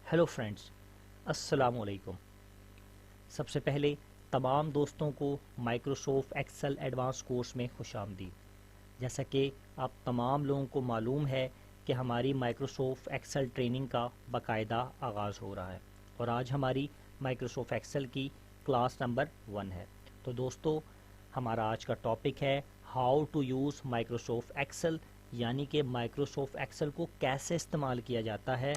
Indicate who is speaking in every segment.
Speaker 1: Hello friends, अस्सलाम वालेकुम। सबसे पहले तमाम दोस्तों को माइक्रोसॉफ्ट एक्सेल एडवांस कोर्स में खुशामदीद। जैसा कि आप तमाम लोगों को मालूम है कि हमारी माइक्रोसॉफ्ट एक्सेल ट्रेनिंग का बाकायदा आगाज़ हो रहा है और आज हमारी माइक्रोसॉफ्ट एक्सेल की क्लास नंबर 1 है। तो दोस्तों, हमारा आज का टॉपिक है how to use Microsoft Excel, यानी कि माइक्रोसॉफ्ट एक्सेल को कैसे इस्तेमाल किया जाता है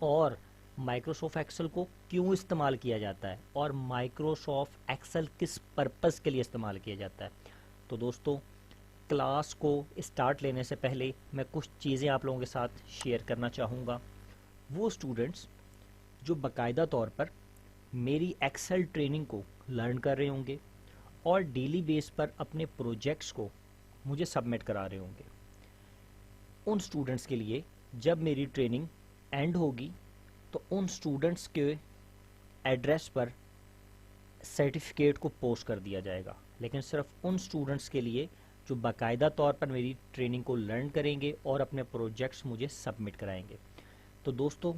Speaker 1: और माइक्रोसॉफ्ट एक्सेल को क्यों इस्तेमाल किया जाता है और माइक्रोसॉफ्ट एक्सेल किस पर्पज़ के लिए इस्तेमाल किया जाता है। तो दोस्तों, क्लास को स्टार्ट लेने से पहले मैं कुछ चीज़ें आप लोगों के साथ शेयर करना चाहूँगा। वो स्टूडेंट्स जो बाकायदा तौर पर मेरी एक्सेल ट्रेनिंग को लर्न कर रहे होंगे और डेली बेस पर अपने प्रोजेक्ट्स को मुझे सबमिट करा रहे होंगे, उन स्टूडेंट्स के लिए जब मेरी ट्रेनिंग एंड होगी तो उन स्टूडेंट्स के एड्रेस पर सर्टिफिकेट को पोस्ट कर दिया जाएगा, लेकिन सिर्फ उन स्टूडेंट्स के लिए जो बाकायदा तौर पर मेरी ट्रेनिंग को लर्न करेंगे और अपने प्रोजेक्ट्स मुझे सबमिट कराएंगे। तो दोस्तों,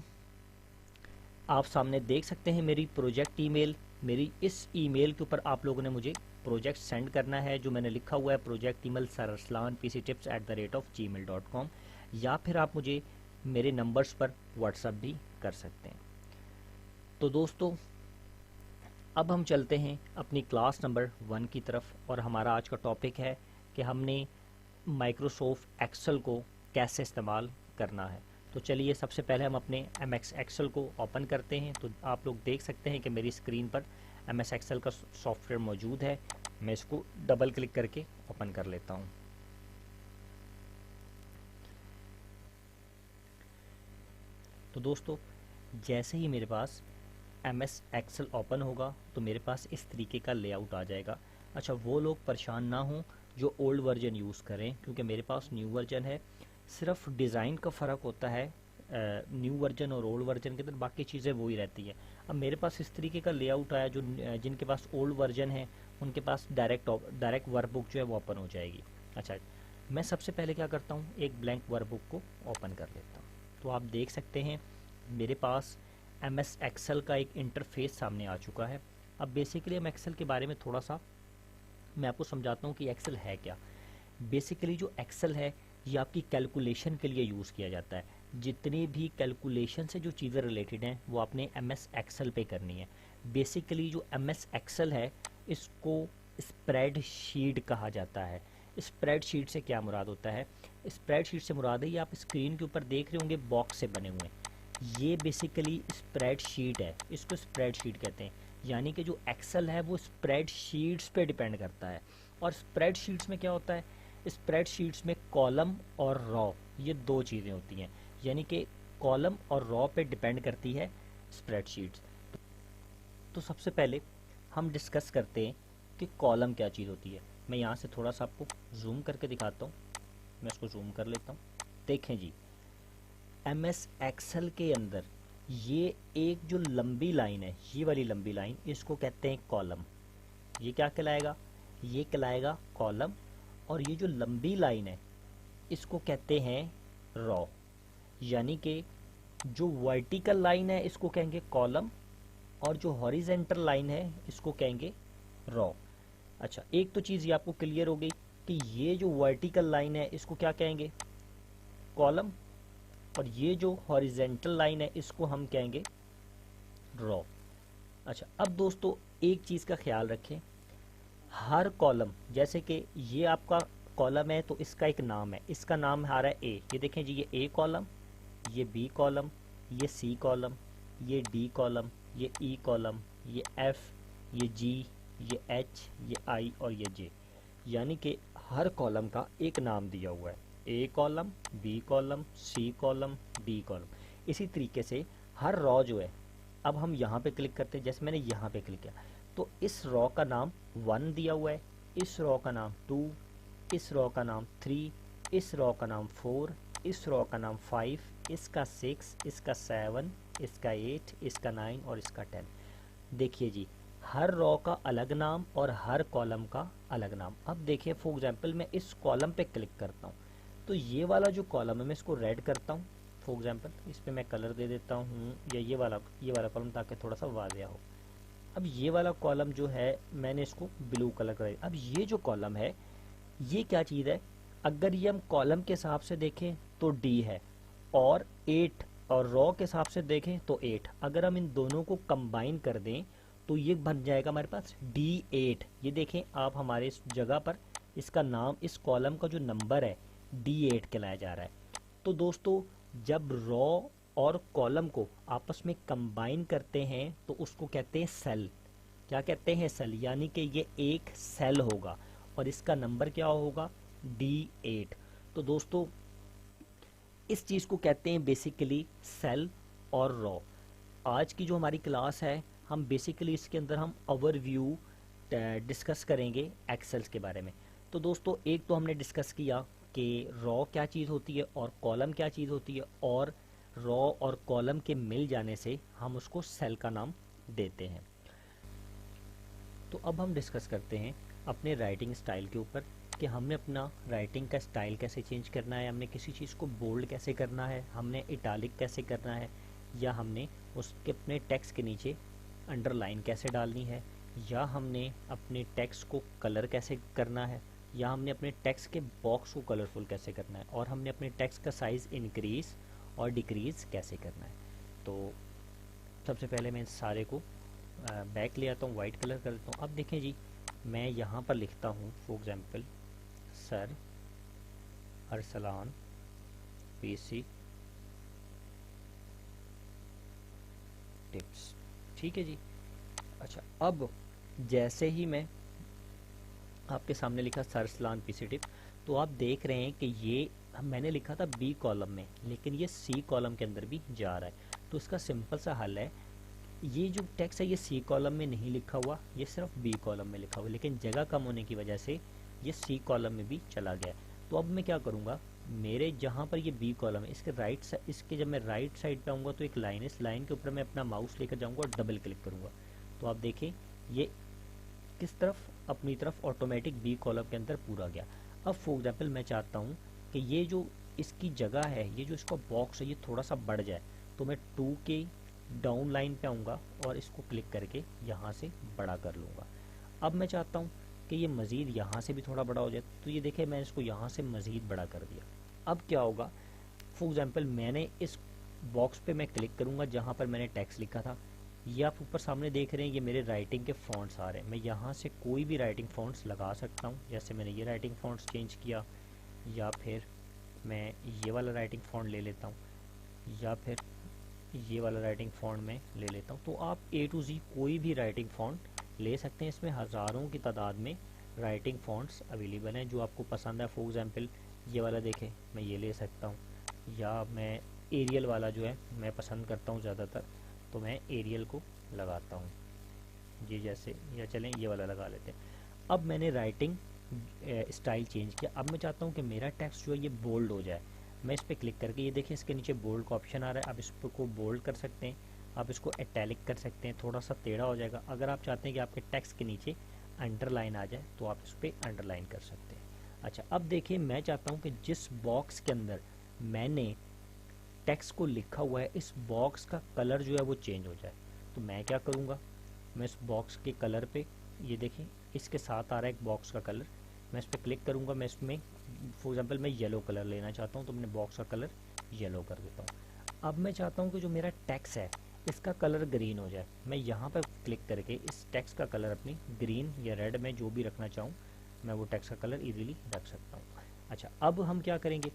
Speaker 1: आप सामने देख सकते हैं मेरी प्रोजेक्ट ईमेल। मेरी इस ईमेल के ऊपर आप लोगों ने मुझे प्रोजेक्ट सेंड करना है, जो मैंने लिखा हुआ है प्रोजेक्ट ईमेल saraslan@gmail.com, या फिर आप मुझे मेरे नंबर्स पर व्हाट्सएप भी कर सकते हैं। तो दोस्तों, अब हम चलते हैं अपनी क्लास नंबर 1 की तरफ और हमारा आज का टॉपिक है कि हमने माइक्रोसॉफ्ट एक्सेल को कैसे इस्तेमाल करना है। तो चलिए, सबसे पहले हम अपने MS एक्सेल को ओपन करते हैं। तो आप लोग देख सकते हैं कि मेरी स्क्रीन पर MS एक्सेल का सॉफ्टवेयर मौजूद है। मैं इसको डबल क्लिक करके ओपन कर लेता हूँ। तो दोस्तों, जैसे ही मेरे पास MS एक्सेल ओपन होगा तो मेरे पास इस तरीके का लेआउट आ जाएगा। अच्छा, वो लोग परेशान ना हों जो ओल्ड वर्जन यूज़ करें, क्योंकि मेरे पास न्यू वर्जन है। सिर्फ डिज़ाइन का फ़र्क होता है न्यू वर्जन और ओल्ड वर्जन के अंदर, बाकी चीज़ें वही रहती हैं। अब मेरे पास इस तरीके का लेआउट आया, जो जिनके पास ओल्ड वर्जन है उनके पास डायरेक्ट वर्कबुक जो है वो ओपन हो जाएगी। अच्छा, मैं सबसे पहले क्या करता हूँ, एक ब्लैंक वर्कबुक को ओपन कर लेता हूँ। तो आप देख सकते हैं मेरे पास MS एक्सेल का एक इंटरफेस सामने आ चुका है। अब बेसिकली हम एक्सेल के बारे में थोड़ा सा मैं आपको समझाता हूँ कि एक्सेल है क्या। बेसिकली जो एक्सेल है ये आपकी कैलकुलेशन के लिए यूज़ किया जाता है। जितनी भी कैलकुलेशन से जो चीज़ें रिलेटेड हैं वो आपने MS एक्सेल पे करनी है। बेसिकली जो MS एक्सेल है इसको स्प्रेडशीट कहा जाता है। स्प्रेडशीट से क्या मुराद होता है? स्प्रेडशीट से मुराद है, ये आप स्क्रीन के ऊपर देख रहे होंगे बॉक्स से बने हुए, ये बेसिकली स्प्रेडशीट है। इसको स्प्रेडशीट कहते हैं, यानी कि जो एक्सेल है वो स्प्रेडशीट्स पे डिपेंड करता है। और स्प्रेडशीट्स में क्या होता है? स्प्रेडशीट्स में कॉलम और रॉ, ये दो चीज़ें होती हैं, यानी कि कॉलम और रॉ पे डिपेंड करती है स्प्रेडशीट्स। तो सबसे पहले हम डिस्कस करते हैं कि कॉलम क्या चीज़ होती है। मैं यहाँ से थोड़ा सा आपको जूम करके दिखाता हूँ। मैं इसको जूम कर लेता हूँ। देखें जी, MS एक्सेल के अंदर ये एक जो लंबी लाइन है, ये वाली लंबी लाइन, इसको कहते हैं कॉलम। ये क्या कहलाएगा? ये कहलाएगा कॉलम। और ये जो लंबी लाइन है इसको कहते हैं रॉ, यानी कि जो वर्टिकल लाइन है इसको कहेंगे कॉलम और जो हॉरिजेंटल लाइन है इसको कहेंगे रॉ। अच्छा, एक तो चीज़ ये आपको क्लियर हो गई कि ये जो वर्टिकल लाइन है इसको क्या कहेंगे? कॉलम, और ये जो हॉरिजेंटल लाइन है इसको हम कहेंगे रॉ। अच्छा, अब दोस्तों एक चीज़ का ख्याल रखें, हर कॉलम, जैसे कि ये आपका कॉलम है तो इसका एक नाम है, इसका नाम आ रहा है ए। ये देखें जी, ये ए कॉलम, ये बी कॉलम, ये सी कॉलम, ये डी कॉलम, ये ई कॉलम, ये एफ, ये जी, ये एच, ये आई और ये जे, यानी कि हर कॉलम का एक नाम दिया हुआ है। A column, B column, C column, D column. इसी तरीके से हर रॉ जो है, अब हम यहाँ पे क्लिक करते हैं, जैसे मैंने यहाँ पे क्लिक किया तो इस रॉ का नाम 1 दिया हुआ है, इस रॉ का नाम 2, इस रॉ का नाम 3, इस रॉ का नाम 4, इस रॉ का नाम 5, इसका 6, इसका 7, इसका 8, इसका 9 और इसका 10। देखिए जी, हर रॉ का अलग नाम और हर कॉलम का अलग नाम। अब देखिए, फॉर एग्जांपल मैं इस कॉलम पे क्लिक करता हूँ तो ये वाला जो कॉलम है मैं इसको रेड करता हूँ, फॉर एग्जांपल इस पे मैं कलर दे देता हूँ, या ये वाला कॉलम, ताकि थोड़ा सा वाज़िया हो। अब ये वाला कॉलम जो है मैंने इसको ब्लू कलर कर दिया। अब ये जो कॉलम है ये क्या चीज़ है, अगर ये हम कॉलम के हिसाब से देखें तो डी है, और 8 और रो के हिसाब से देखें तो 8। अगर हम इन दोनों को कंबाइन कर दें तो ये बन जाएगा हमारे पास D8। ये देखें आप हमारे इस जगह पर इसका नाम, इस कॉलम का जो नंबर है D8 कहलाया जा रहा है। तो दोस्तों जब रो और कॉलम को आपस में कंबाइन करते हैं तो उसको कहते हैं सेल। क्या कहते हैं? सेल। यानी कि ये एक सेल होगा और इसका नंबर क्या होगा? D8। तो दोस्तों इस चीज़ को कहते हैं बेसिकली सेल और रो। आज की जो हमारी क्लास है हम बेसिकली इसके अंदर हम ओवरव्यू डिस्कस करेंगे एक्सेल्स के बारे में। तो दोस्तों एक तो हमने डिस्कस किया कि रो क्या चीज़ होती है और कॉलम क्या चीज़ होती है, और रो और कॉलम के मिल जाने से हम उसको सेल का नाम देते हैं। तो अब हम डिस्कस करते हैं अपने राइटिंग स्टाइल के ऊपर कि हमने अपना राइटिंग का स्टाइल कैसे चेंज करना है, हमने किसी चीज़ को बोल्ड कैसे करना है, हमने इटालिक कैसे करना है, या हमने उसके अपने टेक्स्ट के नीचे अंडरलाइन कैसे डालनी है, या हमने अपने टेक्स्ट को कलर कैसे करना है, या हमने अपने टेक्स्ट के बॉक्स को कलरफुल कैसे करना है, और हमने अपने टेक्स्ट का साइज़ इंक्रीज़ और डिक्रीज़ कैसे करना है। तो सबसे पहले मैं इस सारे को बैक ले आता हूँ, वाइट कलर कर देता हूँ। अब देखें जी, मैं यहाँ पर लिखता हूँ for example sir Arsalan PC tips. ठीक है जी। अच्छा, अब जैसे ही मैं आपके सामने लिखा सर अरसलान पीसी टिप, तो आप देख रहे हैं कि ये मैंने लिखा था बी कॉलम में, लेकिन ये सी कॉलम के अंदर भी जा रहा है। तो इसका सिंपल सा हल है, ये जो टेक्स्ट है ये सी कॉलम में नहीं लिखा हुआ, ये सिर्फ बी कॉलम में लिखा हुआ, लेकिन जगह कम होने की वजह से ये सी कॉलम में भी चला गया। तो अब मैं क्या करूँगा, मेरे जहाँ पर ये बी कॉलम है इसके जब मैं राइट साइड पे आऊँगा तो एक लाइन है, इस लाइन के ऊपर मैं अपना माउस लेकर जाऊँगा और डबल क्लिक करूँगा। तो आप देखें ये किस तरफ, अपनी तरफ ऑटोमेटिक बी कॉलम के अंदर पूरा गया। अब फॉर एग्जाम्पल मैं चाहता हूँ कि ये जो इसकी जगह है, ये जो इसका बॉक्स है, ये थोड़ा सा बढ़ जाए, तो मैं 2 के डाउन लाइन पे आऊँगा और इसको क्लिक करके यहाँ से बड़ा कर लूँगा। अब मैं चाहता हूँ कि ये मज़ीद यहाँ से भी थोड़ा बड़ा हो जाए, तो ये देखें मैं इसको यहाँ से मज़ीद बड़ा कर दिया। अब क्या होगा, फॉर एग्जांपल मैंने इस बॉक्स पे मैं क्लिक करूँगा जहाँ पर मैंने टेक्स्ट लिखा था। ये आप ऊपर सामने देख रहे हैं, ये मेरे राइटिंग के फ़ॉन्ट्स आ रहे हैं। मैं यहाँ से कोई भी राइटिंग फ़ॉन्ट्स लगा सकता हूँ, जैसे मैंने ये राइटिंग फ़ॉन्ट्स चेंज किया, या फिर मैं ये वाला राइटिंग फ़ॉन्ट ले लेता हूँ, या फिर ये वाला राइटिंग फ़ॉन्ट में ले लेता हूँ। तो आप A to Z कोई भी राइटिंग फ़ॉन्ट ले सकते हैं। इसमें हज़ारों की तादाद में राइटिंग फ़ॉन्ट्स अवेलेबल हैं जो आपको पसंद है। फॉर एग्जांपल ये वाला देखें, मैं ये ले सकता हूँ, या मैं एरियल वाला जो है मैं पसंद करता हूँ ज़्यादातर, तो मैं एरियल को लगाता हूँ जी जैसे, या चलें ये वाला लगा लेते हैं। अब मैंने राइटिंग स्टाइल चेंज किया। अब मैं चाहता हूँ कि मेरा टेक्स्ट जो है ये बोल्ड हो जाए। मैं इस पर क्लिक करके, ये देखिए इसके नीचे बोल्ड का ऑप्शन आ रहा है, आप इसको बोल्ड कर सकते हैं, आप इसको इटैलिक कर सकते हैं, थोड़ा सा टेढ़ा हो जाएगा। अगर आप चाहते हैं कि आपके टेक्स्ट के नीचे अंडरलाइन आ जाए तो आप इस पर अंडरलाइन कर सकते हैं। अच्छा, अब देखिए मैं चाहता हूँ कि जिस बॉक्स के अंदर मैंने टेक्स्ट को लिखा हुआ है, इस बॉक्स का कलर जो है वो चेंज हो जाए। तो मैं क्या करूँगा, मैं इस बॉक्स के कलर पे, ये देखिए इसके साथ आ रहा है एक बॉक्स का कलर, मैं इस पर क्लिक करूँगा। मैं इसमें फॉर एग्जांपल मैं येलो कलर लेना चाहता हूँ, तो मैंने बॉक्स का कलर येलो कर देता हूँ। अब मैं चाहता हूँ कि जो मेरा टेक्स्ट है इसका कलर ग्रीन हो जाए। मैं यहाँ पर क्लिक करके इस टेक्स्ट का कलर अपनी ग्रीन या रेड में जो भी रखना चाहूँ, मैं वो टेक्स्ट का कलर इजीली रख सकता हूँ। अच्छा, अब हम क्या करेंगे,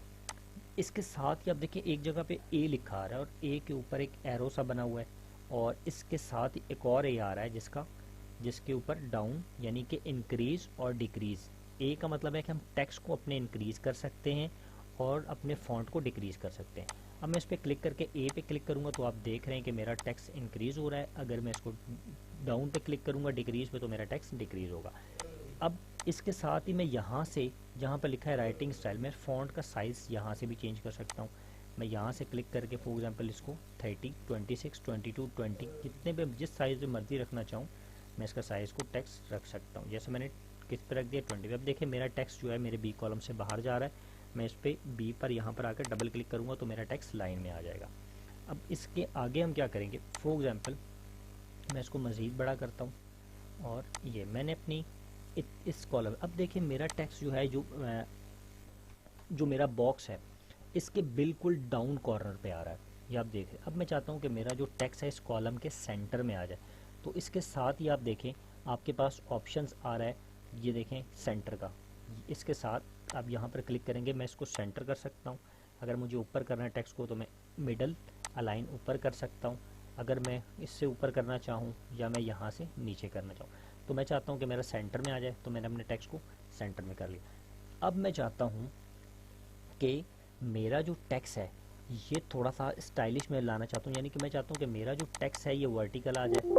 Speaker 1: इसके साथ ही आप देखिए एक जगह पे ए लिखा आ रहा है और ए के ऊपर एक एरो सा बना हुआ है, और इसके साथ ही एक और ए आ रहा है जिसके ऊपर डाउन यानी कि इंक्रीज और डिक्रीज़। ए का मतलब है कि हम टेक्स्ट को अपने इंक्रीज़ कर सकते हैं और अपने फॉन्ट को डिक्रीज़ कर सकते हैं। अब मैं इस पर क्लिक करके ए पे क्लिक करूँगा तो आप देख रहे हैं कि मेरा टेक्स्ट इंक्रीज़ हो रहा है। अगर मैं इसको डाउन पे क्लिक करूँगा डिक्रीज़ पे, तो मेरा टेक्स्ट डिक्रीज़ होगा। अब इसके साथ ही मैं यहाँ से जहाँ पर लिखा है राइटिंग स्टाइल, मैं फ़ॉन्ट का साइज़ यहाँ से भी चेंज कर सकता हूँ। मैं यहाँ से क्लिक करके फॉर एग्जांपल इसको 30, 26, 22, 20 जितने भी जिस साइज़ में मर्ज़ी रखना चाहूँ मैं इसका साइज़ को टेक्स्ट रख सकता हूँ। जैसे मैंने किस पर रख दिया 20 पे। अब देखिए मेरा टेक्स्ट जो है मेरे बी कॉलम से बाहर जा रहा है, मैं इस पर बी पर यहाँ पर आकर डबल क्लिक करूँगा तो मेरा टेक्स्ट लाइन में आ जाएगा। अब इसके आगे हम क्या करेंगे, फॉर एग्जांपल मैं इसको मज़ीद बड़ा करता हूँ और ये मैंने अपनी इस कॉलम, अब देखिए मेरा टेक्स्ट जो है, जो मेरा बॉक्स है इसके बिल्कुल डाउन कॉर्नर पे आ रहा है, ये आप देखें। अब मैं चाहता हूँ कि मेरा जो टेक्स्ट है इस कॉलम के सेंटर में आ जाए, तो इसके साथ ही आप देखें आपके पास ऑप्शंस आ रहा है, ये देखें सेंटर का। इसके साथ आप यहाँ पर क्लिक करेंगे, मैं इसको सेंटर कर सकता हूँ। अगर मुझे ऊपर करना है टेक्स्ट को तो मैं मिडल अलाइन ऊपर कर सकता हूँ। अगर मैं इससे ऊपर करना चाहूँ या मैं यहाँ से नीचे करना चाहूँ, तो मैं चाहता हूँ कि मेरा सेंटर में आ जाए, तो मैंने अपने टेक्स्ट को सेंटर में कर लिया। अब मैं चाहता हूँ कि मेरा जो टेक्स्ट है ये थोड़ा सा स्टाइलिश में लाना चाहता हूँ, यानी कि मैं चाहता हूँ कि मेरा जो टेक्स्ट है ये वर्टिकल आ जाए,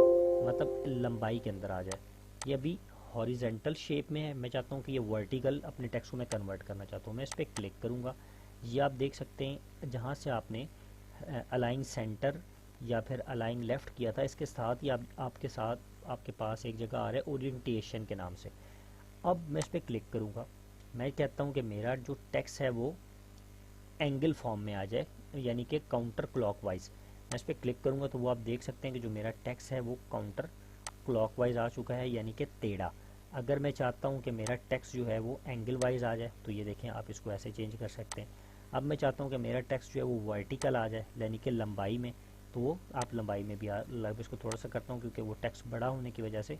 Speaker 1: मतलब लंबाई के अंदर आ जाए। ये अभी हॉरिजेंटल शेप में है, मैं चाहता हूँ कि ये वर्टिकल अपने टेक्स्ट को मैं कन्वर्ट करना चाहता हूँ। मैं इस पर क्लिक करूँगा, ये आप देख सकते हैं जहाँ से आपने अलाइन सेंटर या फिर अलाइन लेफ़्ट किया था, इसके साथ ही आपके पास एक जगह आ रहा है ओरिएंटेशन के नाम से। अब मैं इस पर क्लिक करूँगा, मैं कहता हूँ कि मेरा जो टेक्स्ट है वो एंगल फॉर्म में आ जाए, यानी कि काउंटर क्लॉकवाइज। मैं इस पर क्लिक करूँगा तो वो आप देख सकते हैं कि जो मेरा टेक्स्ट है वो काउंटर क्लॉकवाइज आ चुका है, यानी कि टेढ़ा। अगर मैं चाहता हूँ कि मेरा टेक्स्ट जो है वो एंगल वाइज आ जाए, तो ये देखें आप इसको ऐसे चेंज कर सकते हैं। अब मैं चाहता हूँ कि मेरा टेक्स्ट जो है वो वर्टिकल आ जाए, यानी कि लंबाई में, तो वो आप लंबाई में भी इसको थोड़ा सा करता हूँ क्योंकि वो टेक्स्ट बड़ा होने की वजह से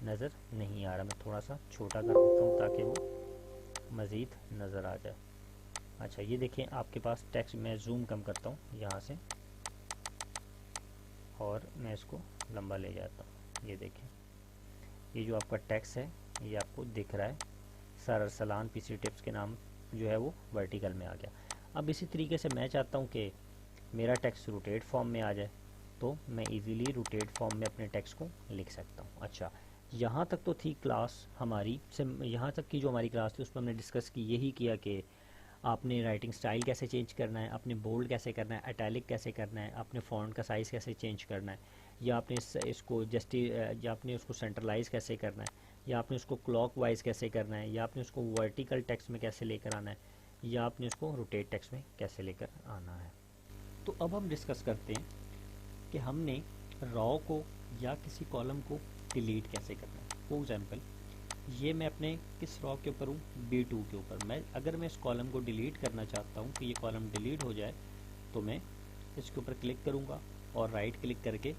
Speaker 1: नज़र नहीं आ रहा। मैं थोड़ा सा छोटा कर देता हूँ ताकि वो मज़ीद नज़र आ जाए। अच्छा ये देखें आपके पास टेक्स्ट, मैं जूम कम करता हूँ यहाँ से और मैं इसको लंबा ले जाता हूँ। ये देखें ये जो आपका टेक्स्ट है ये आपको दिख रहा है, सर अरसलान पीसी टिप्स के नाम जो है वो वर्टिकल में आ गया। अब इसी तरीके से मैं चाहता हूँ कि मेरा टेक्स्ट रोटेट फॉर्म में आ जाए, तो मैं इजीली रोटेट फॉर्म में अपने टेक्स्ट को लिख सकता हूँ। अच्छा यहाँ तक तो थी क्लास हमारी, यहाँ तक की जो हमारी क्लास थी उसमें हमने डिस्कस की, यही किया कि आपने राइटिंग स्टाइल कैसे चेंज करना है, आपने बोल्ड कैसे करना है, इटैलिक कैसे करना है, आपने फ़ॉन्ट का साइज़ कैसे चेंज करना है, या आपने या आपने उसको सेंट्रलाइज कैसे करना है, या आपने उसको क्लॉकवाइज कैसे करना है, या आपने उसको वर्टिकल टेक्स्ट में कैसे लेकर आना है, या आपने उसको रोटेट टेक्स्ट में कैसे लेकर आना है। तो अब हम डिस्कस करते हैं कि हमने रॉ को या किसी कॉलम को डिलीट कैसे करना है। फॉर एग्जांपल ये मैं अपने किस रॉ के ऊपर हूँ, B2 के ऊपर। अगर मैं इस कॉलम को डिलीट करना चाहता हूँ कि ये कॉलम डिलीट हो जाए, तो मैं इसके ऊपर क्लिक करूँगा और राइट क्लिक करके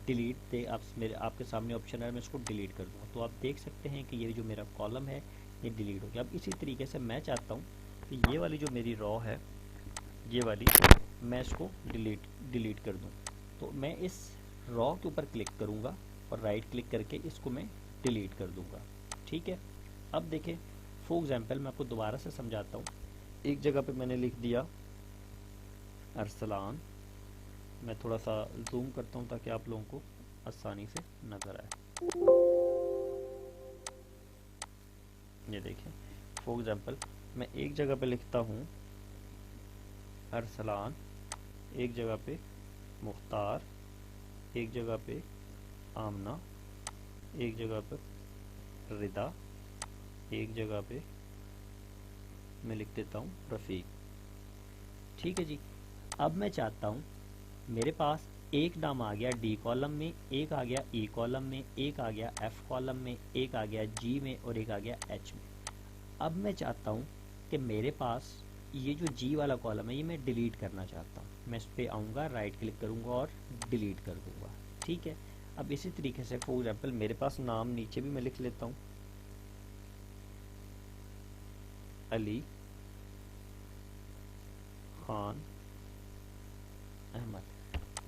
Speaker 1: डिलीट दे आपके सामने ऑप्शन है, मैं इसको डिलीट कर दूँगा। तो आप देख सकते हैं कि ये जो मेरा कॉलम है ये डिलीट हो गया। अब इसी तरीके से मैं चाहता हूँ कि ये वाली जो मेरी रॉ है ये वाली मैं इसको डिलीट कर दूँ, तो मैं इस रॉ के ऊपर क्लिक करूँगा और राइट क्लिक करके इसको मैं डिलीट कर दूँगा। ठीक है, अब देखें फॉर एग्जांपल मैं आपको दोबारा से समझाता हूँ। एक जगह पे मैंने लिख दिया अरसलान, मैं थोड़ा सा जूम करता हूँ ताकि आप लोगों को आसानी से नज़र आए। ये देखें फॉर एग्जांपल मैं एक जगह पे लिखता हूँ अरसलान, एक जगह पे मुख्तार, एक जगह पे आमना, एक जगह पर रिदा, एक जगह पे मैं लिख देता हूँ रफ़ीक। ठीक है जी, अब मैं चाहता हूँ मेरे पास एक नाम आ गया डी कॉलम में, एक आ गया ई कॉलम में, एक आ गया एफ कॉलम में, एक आ गया जी में और एक आ गया एच में। अब मैं चाहता हूँ कि मेरे पास ये जो जी वाला कॉलम है ये मैं डिलीट करना चाहता हूँ। मैं इस पर आऊँगा, राइट क्लिक करूँगा और डिलीट कर दूँगा। ठीक है, अब इसी तरीके से फॉर एग्जांपल मेरे पास नाम नीचे भी मैं लिख लेता हूँ अली खान अहमद।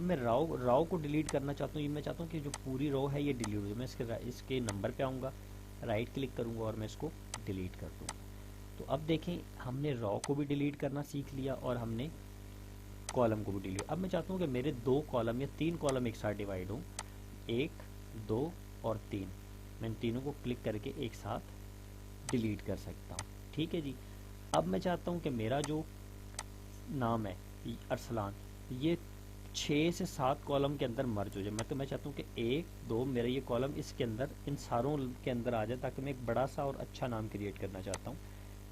Speaker 1: मैं राव को डिलीट करना चाहता हूँ। ये मैं चाहता हूँ कि जो पूरी रो है ये डिलीट हो जाए। मैं इसके नंबर पे आऊँगा, राइट क्लिक करूँगा और मैं इसको डिलीट कर दूँगा। तो अब देखें हमने रॉ को भी डिलीट करना सीख लिया और हमने कॉलम को भी डिलीट। अब मैं चाहता हूँ कि मेरे 2 कॉलम या 3 कॉलम एक साथ डिवाइड हों, 1, 2 और 3। मैं इन तीनों को क्लिक करके एक साथ डिलीट कर सकता हूँ। ठीक है जी, अब मैं चाहता हूँ कि मेरा जो नाम है अरसलान ये 6 से 7 कॉलम के अंदर मर्ज हो जाए। मैं चाहता हूँ कि 1, 2 मेरा ये कॉलम इसके अंदर इन सारों के अंदर आ जाए, ताकि मैं एक बड़ा सा और अच्छा नाम क्रिएट करना चाहता हूँ।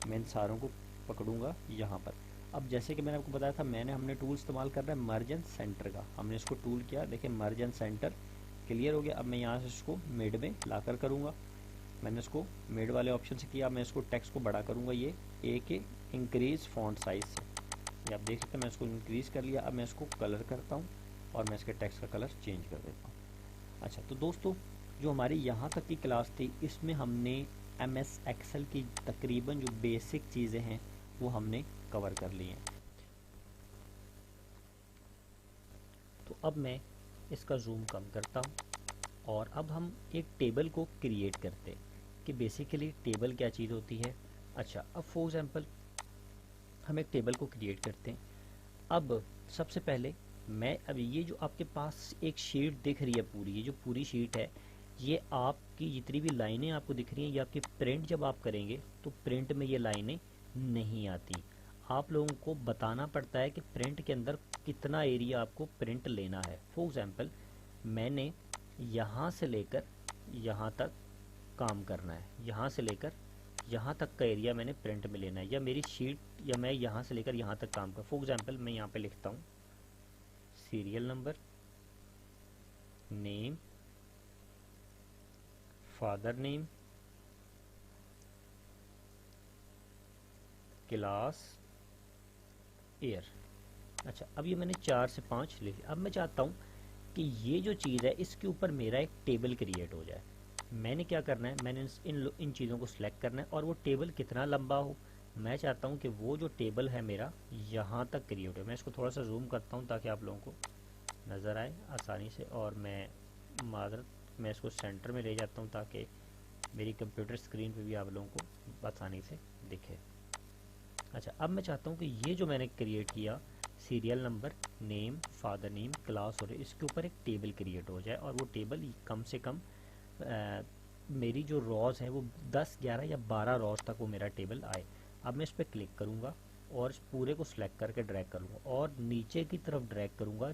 Speaker 1: मैं इन सारों को पकड़ूंगा यहाँ पर। अब जैसे कि मैंने आपको बताया था, हमने टूल इस्तेमाल कर रहा है मर्ज एंड सेंटर का। हमने इसको टूल किया, देखिए मर्ज एंड सेंटर क्लियर हो गया। अब मैं यहाँ से इसको मिड में लाकर करूँगा। मैंने इसको मिड वाले ऑप्शन से किया। मैं इसको टेक्स्ट को बड़ा करूँगा, ये ए के इंक्रीज फॉन्ट साइज से। ये आप देख सकते हैं, मैं इसको इंक्रीज़ कर लिया। अब मैं इसको कलर करता हूँ और मैं इसके टेक्स्ट का कलर चेंज कर देता हूँ। अच्छा, तो दोस्तों जो हमारी यहाँ तक की क्लास थी, इसमें हमने MS एक्सेल की तकरीबन जो बेसिक चीज़ें हैं वो हमने कवर कर ली हैं। तो अब मैं इसका जूम कम करता हूँ और अब हम एक टेबल को क्रिएट करते हैं कि बेसिकली टेबल क्या चीज़ होती है। अच्छा, अब फॉर एग्जांपल हम एक टेबल को क्रिएट करते हैं। अब सबसे पहले मैं अभी ये जो आपके पास एक शीट दिख रही है पूरी, ये जो पूरी शीट है, ये आपकी जितनी भी लाइनें आपको दिख रही हैं, ये आपके प्रिंट जब आप करेंगे तो प्रिंट में ये लाइनें नहीं आती। आप लोगों को बताना पड़ता है कि प्रिंट के अंदर कितना एरिया आपको प्रिंट लेना है। फॉर एग्जांपल मैंने यहाँ से लेकर यहाँ तक काम करना है, यहाँ से लेकर यहाँ तक का एरिया मैंने प्रिंट में लेना है, या मेरी शीट, या मैं यहाँ से लेकर यहाँ तक काम कर। फॉर एग्जांपल मैं यहाँ पे लिखता हूँ serial number, name, father name, class, year. अच्छा, अब ये मैंने 4 से 5 लिख लिया। अब मैं चाहता हूँ कि ये जो चीज़ है इसके ऊपर मेरा एक टेबल क्रिएट हो जाए। मैंने क्या करना है, मैंने इन चीज़ों को सिलेक्ट करना है और वो टेबल कितना लंबा हो। मैं चाहता हूँ कि वो जो टेबल है मेरा यहाँ तक क्रिएट हो। मैं इसको थोड़ा सा जूम करता हूँ ताकि आप लोगों को नज़र आए आसानी से, और मैं इसको सेंटर में ले जाता हूँ ताकि मेरी कंप्यूटर स्क्रीन पे भी आप लोगों को आसानी से दिखे। अच्छा, अब मैं चाहता हूँ कि ये जो मैंने क्रिएट किया, serial number, name, father name, class, और इसके ऊपर एक टेबल क्रिएट हो जाए, और वो टेबल कम से कम मेरी जो रॉज है वो 10, 11 या 12 रॉज तक वो मेरा टेबल आए। अब मैं इस पर क्लिक करूँगा और इस पूरे को सिलेक्ट करके ड्रैग करूँगा और नीचे की तरफ ड्रैग करूँगा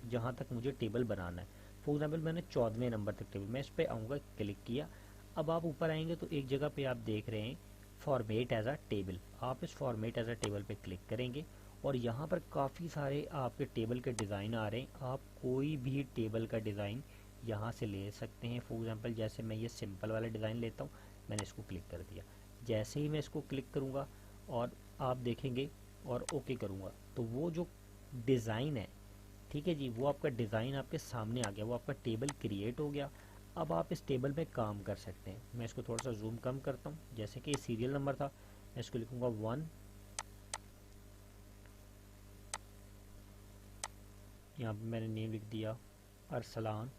Speaker 1: जहाँ तक मुझे टेबल बनाना है। फॉर एग्जाम्पल मैंने 14वें नंबर तक टेबल, मैं इस पर आऊँगा, क्लिक किया। अब आप ऊपर आएंगे तो एक जगह पे आप देख रहे हैं फॉर्मेट एज अ टेबल। आप इस फॉर्मेट एज अ टेबल पे क्लिक करेंगे और यहाँ पर काफ़ी सारे आपके टेबल के डिज़ाइन आ रहे हैं। आप कोई भी टेबल का डिज़ाइन यहाँ से ले सकते हैं। फॉर एग्जांपल जैसे मैं ये सिंपल वाला डिज़ाइन लेता हूँ, मैंने इसको क्लिक कर दिया। जैसे ही मैं इसको क्लिक करूँगा और आप देखेंगे और ओके करूँगा तो वो जो डिज़ाइन है, ठीक है जी, वो आपका डिज़ाइन आपके सामने आ गया, वो आपका टेबल क्रिएट हो गया। अब आप इस टेबल में काम कर सकते हैं। मैं इसको थोड़ा सा जूम कम करता हूँ। जैसे कि सीरियल नंबर था, मैं इसको लिखूँगा 1, यहाँ पे मैंने नेम लिख दिया अरसलान,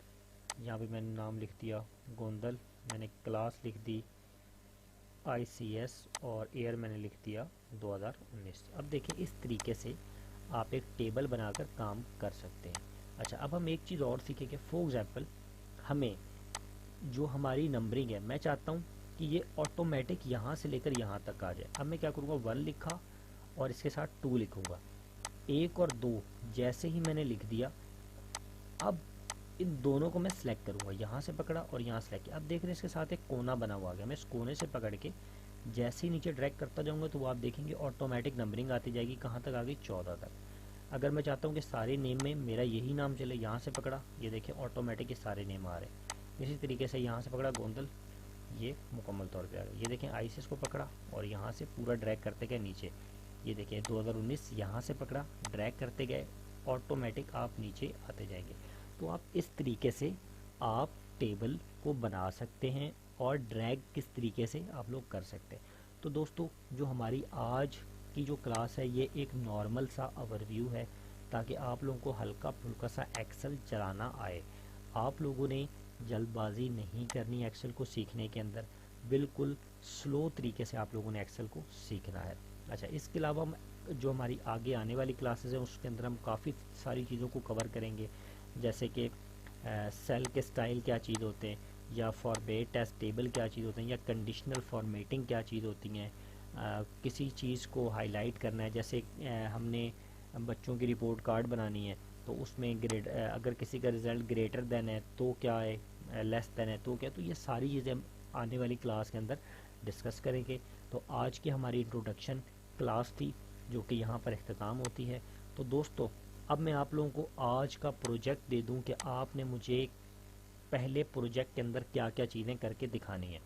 Speaker 1: यहाँ पे मैंने नाम लिख दिया गोंदल, मैंने क्लास लिख दी ICS और ईयर मैंने लिख दिया 2019। अब देखिए इस तरीके से आप एक टेबल बनाकर काम कर सकते हैं। अच्छा, अब हम एक चीज़ और सीखेंगे। फॉर एग्जांपल हमें जो हमारी नंबरिंग है, मैं चाहता हूँ कि ये ऑटोमेटिक यहाँ से लेकर यहाँ तक आ जाए। अब मैं क्या करूँगा, 1 लिखा और इसके साथ 2 लिखूँगा। 1 और 2 जैसे ही मैंने लिख दिया, अब इन दोनों को मैं सेलेक्ट करूँगा, यहाँ से पकड़ा और यहाँ सेलेक्ट किया। अब देख रहे हैं इसके साथ एक कोना बना हुआ आ गया। मैं इस कोने से पकड़ के जैसे ही नीचे ड्रैग करता जाऊँगा तो वो आप देखेंगे ऑटोमेटिक नंबरिंग आती जाएगी। कहाँ तक आ गई, 14 तक। अगर मैं चाहता हूँ कि सारे नेम में मेरा यही नाम चले, यहाँ से पकड़ा, ये देखिए ऑटोमेटिक ये सारे नेम आ रहे हैं। इसी तरीके से यहाँ से पकड़ा गोंदल, ये मुकम्मल तौर पर आ गया। ये देखें ICS को पकड़ा और यहाँ से पूरा ड्रैग करते गए नीचे, ये देखिए 2019 यहाँ से पकड़ा, ड्रैग करते गए, ऑटोमेटिक आप नीचे आते जाएंगे। तो आप इस तरीके से आप टेबल को बना सकते हैं और ड्रैग किस तरीके से आप लोग कर सकते हैं। तो दोस्तों जो हमारी आज की जो क्लास है ये एक नॉर्मल सा ओवरव्यू है ताकि आप लोगों को हल्का फुल्का सा एक्सेल चलाना आए। आप लोगों ने जल्दबाजी नहीं करनी एक्सेल को सीखने के अंदर, बिल्कुल स्लो तरीके से आप लोगों ने एक्सेल को सीखना है। अच्छा, इसके अलावा हम जो हमारी आगे आने वाली क्लासेस हैं उसके अंदर हम काफ़ी सारी चीज़ों को कवर करेंगे, जैसे कि सेल के स्टाइल क्या चीज़ होते हैं, या फॉर्मेट एज टेबल क्या चीज़ होते हैं, या कंडीशनल फॉर्मेटिंग क्या चीज़ होती हैं। किसी चीज़ को हाईलाइट करना है, जैसे हमने बच्चों की रिपोर्ट कार्ड बनानी है तो उसमें ग्रेड अगर किसी का रिज़ल्ट ग्रेटर देन है तो क्या है, लेस देन है तो क्या। तो ये सारी चीज़ें हम आने वाली क्लास के अंदर डिस्कस करेंगे। तो आज की हमारी इंट्रोडक्शन क्लास थी जो कि यहाँ पर इख्तिताम होती है। तो दोस्तों, अब मैं आप लोगों को आज का प्रोजेक्ट दे दूँ कि आपने मुझे पहले प्रोजेक्ट के अंदर क्या क्या चीज़ें करके दिखानी है।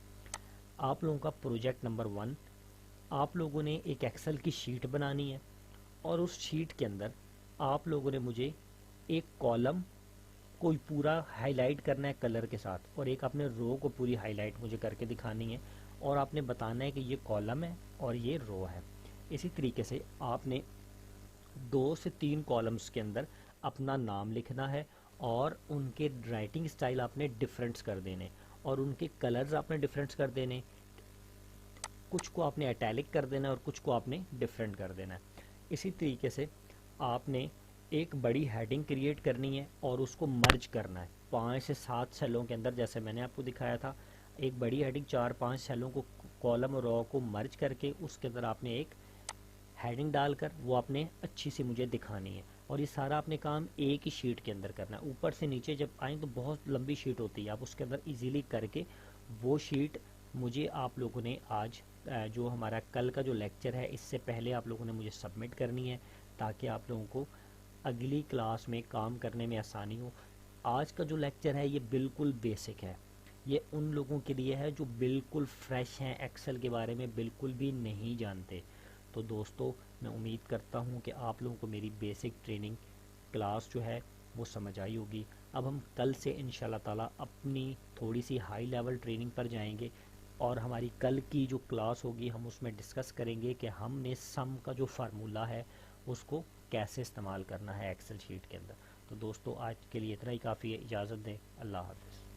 Speaker 1: आप लोगों का प्रोजेक्ट नंबर 1, आप लोगों ने एक एक्सेल की शीट बनानी है और उस शीट के अंदर आप लोगों ने मुझे एक कॉलम कोई पूरा हाईलाइट करना है कलर के साथ, और एक आपने रो को पूरी हाईलाइट मुझे करके दिखानी है, और आपने बताना है कि ये कॉलम है और ये रो है। इसी तरीके से आपने 2 से 3 कॉलम्स के अंदर अपना नाम लिखना है और उनके राइटिंग स्टाइल आपने डिफरेंट्स कर देने और उनके कलर्स आपने डिफरेंट्स कर देने। कुछ को आपने इटैलिक कर देना है और कुछ को आपने डिफरेंट कर देना है। इसी तरीके से आपने एक बड़ी हेडिंग क्रिएट करनी है और उसको मर्ज करना है 5 से 7 सेलों के अंदर, जैसे मैंने आपको दिखाया था। एक बड़ी हेडिंग 4-5 सेलों को, कॉलम और रो को मर्ज करके उसके अंदर आपने एक हेडिंग डालकर वो आपने अच्छी सी मुझे दिखानी है। और ये सारा आपने काम एक ही शीट के अंदर करना है। ऊपर से नीचे जब आए तो बहुत लंबी शीट होती है, आप उसके अंदर इजीली करके वो शीट मुझे आप लोगों ने आज जो हमारा कल का जो लेक्चर है इससे पहले आप लोगों ने मुझे सबमिट करनी है, ताकि आप लोगों को अगली क्लास में काम करने में आसानी हो। आज का जो लेक्चर है ये बिल्कुल बेसिक है, ये उन लोगों के लिए है जो बिल्कुल फ्रेश हैं, एक्सेल के बारे में बिल्कुल भी नहीं जानते। तो दोस्तों, मैं उम्मीद करता हूँ कि आप लोगों को मेरी बेसिक ट्रेनिंग क्लास जो है वो समझ आई होगी। अब हम कल से इंशाल्लाह ताला अपनी थोड़ी सी हाई लेवल ट्रेनिंग पर जाएंगे, और हमारी कल की जो क्लास होगी हम उसमें डिस्कस करेंगे कि हमने सम का जो फार्मूला है उसको कैसे इस्तेमाल करना है एक्सेल शीट के अंदर। तो दोस्तों, आज के लिए इतना ही काफ़ी है। इजाज़त दें। अल्लाह हाफ़िज़।